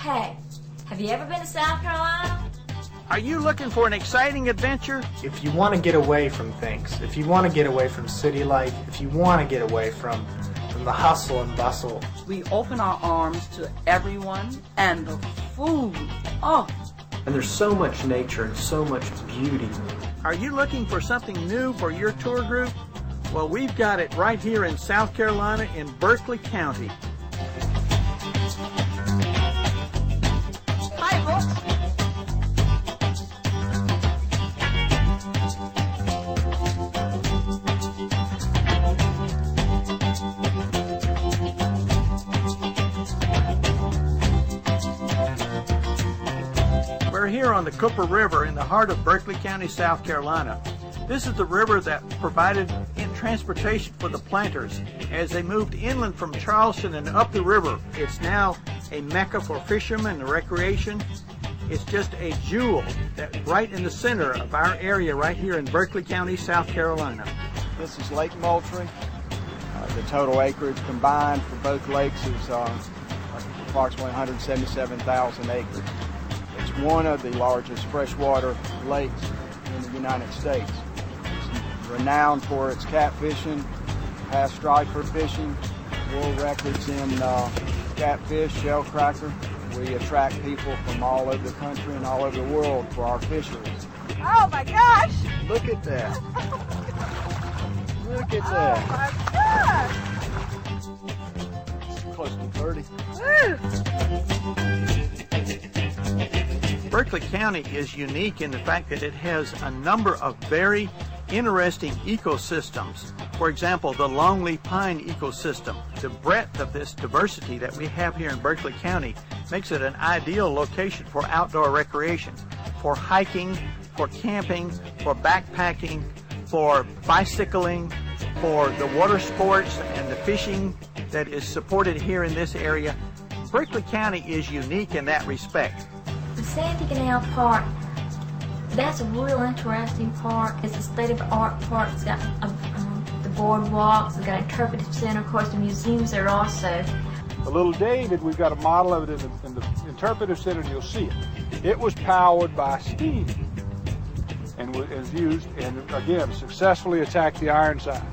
Hey, have you ever been to South Carolina? Are you looking for an exciting adventure? If you want to get away from things, if you want to get away from city life, if you want to get away from the hustle and bustle. We open our arms to everyone, and the food, oh! And there's so much nature and so much beauty. Are you looking for something new for your tour group? Well, we've got it right here in South Carolina in Berkeley County. Hi, folks. We're here on the Cooper River in the heart of Berkeley County, South Carolina. This is the river that provided transportation for the planters as they moved inland from Charleston and up the river. It's now a mecca for fishermen and recreation. It's just a jewel that right in the center of our area right here in Berkeley County, South Carolina. This is Lake Moultrie. The total acreage combined for both lakes is approximately 177,000 acres. It's one of the largest freshwater lakes in the United States. It's renowned for its catfishing, past striper fishing, world records in catfish, shellcracker. We attract people from all over the country and all over the world for our fisheries. Oh my gosh! Look at that. Look at that. Oh my gosh! Close to 30. Berkeley County is unique in the fact that it has a number of very interesting ecosystems. For example, the longleaf pine ecosystem. The breadth of this diversity that we have here in Berkeley County makes it an ideal location for outdoor recreation, for hiking, for camping, for backpacking, for bicycling, for the water sports and the fishing that is supported here in this area. Berkeley County is unique in that respect. The Sandy Canal Park, that's a real interesting park. It's a state-of-the-art park. It's got the boardwalks, it's got an interpretive center, of course the museums there also. A little dated, we've got a model of it in the interpretive center, and you'll see it. It was powered by steam and was used, and again, successfully attacked the Ironsides.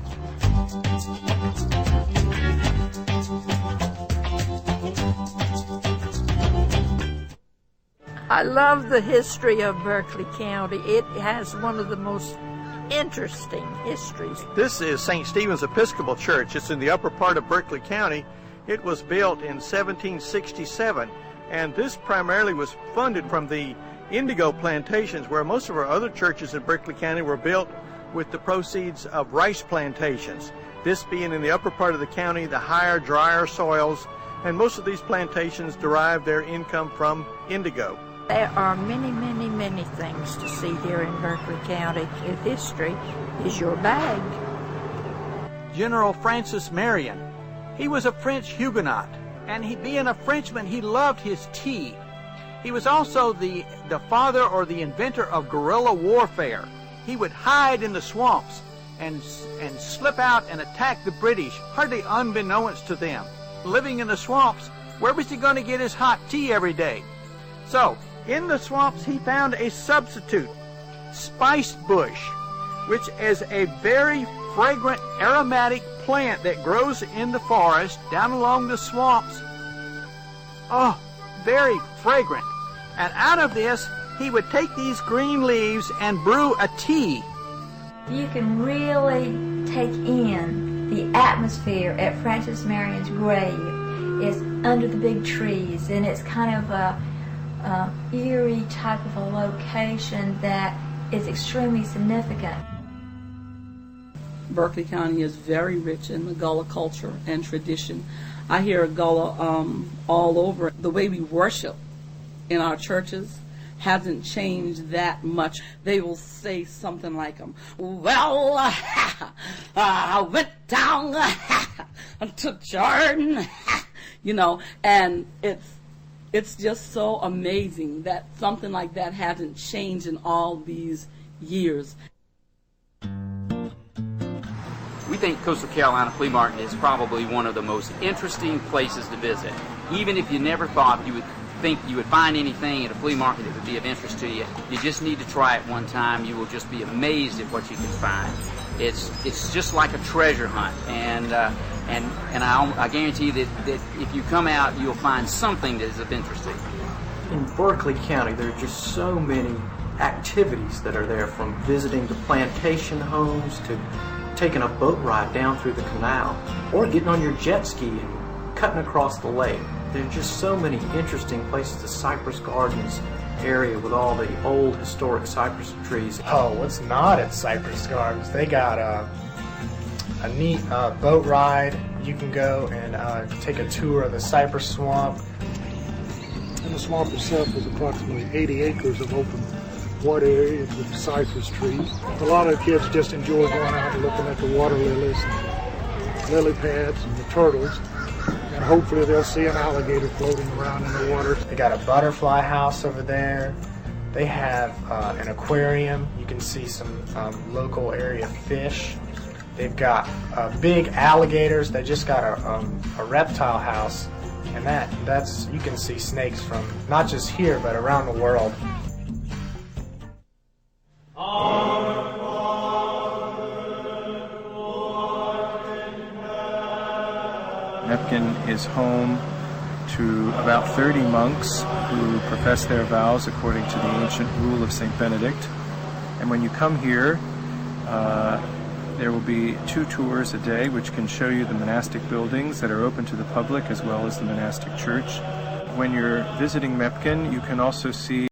I love the history of Berkeley County. It has one of the most interesting histories. This is St. Stephen's Episcopal Church. It's in the upper part of Berkeley County. It was built in 1767, and this primarily was funded from the indigo plantations, where most of our other churches in Berkeley County were built with the proceeds of rice plantations. This being in the upper part of the county, the higher, drier soils, and most of these plantations derive their income from indigo. There are many, many, many things to see here in Berkeley County. If history is your bag. General Francis Marion, he was a French Huguenot, and being a Frenchman, he loved his tea. He was also the father or the inventor of guerrilla warfare. He would hide in the swamps and slip out and attack the British, hardly unbeknownst to them. Living in the swamps, where was he going to get his hot tea every day? So, in the swamps, he found a substitute, spice bush, which is a very fragrant, aromatic plant that grows in the forest, down along the swamps. Oh, very fragrant. And out of this, he would take these green leaves and brew a tea. You can really take in the atmosphere at Francis Marion's grave. It's under the big trees, and it's kind of a eerie type of a location that is extremely significant. Berkeley County is very rich in the Gullah culture and tradition. I hear Gullah all over. The way we worship in our churches hasn't changed that much. They will say something like, well, I went down to Jordan, and it's just so amazing that something like that hasn't changed in all these years. We think Coastal Carolina Flea Market is probably one of the most interesting places to visit. Even if you never thought you would think you would find anything at a flea market that would be of interest to you. You just need to try it one time. You will just be amazed at what you can find. It's just like a treasure hunt, and I guarantee you that if you come out, you'll find something that is of interest to you. In Berkeley County, there are just so many activities that are there, from visiting the plantation homes to taking a boat ride down through the canal, or getting on your jet ski and cutting across the lake. There are just so many interesting places. The Cypress Gardens area with all the old historic cypress trees. Oh, what's not at Cypress Gardens? They got a neat boat ride. You can go and take a tour of the cypress swamp. And the swamp itself is approximately 80 acres of open water areas with cypress trees. A lot of the kids just enjoy going out and looking at the water lilies and the lily pads and the turtles. And hopefully they'll see an alligator floating around in the water. They got a butterfly house over there. They have an aquarium. You can see some local area fish. They've got big alligators. They just got a reptile house, and that's you can see snakes from not just here but around the world. Mepkin is home to about 30 monks who profess their vows according to the ancient rule of St. Benedict. And when you come here, there will be 2 tours a day which can show you the monastic buildings that are open to the public as well as the monastic church. When you're visiting Mepkin, you can also see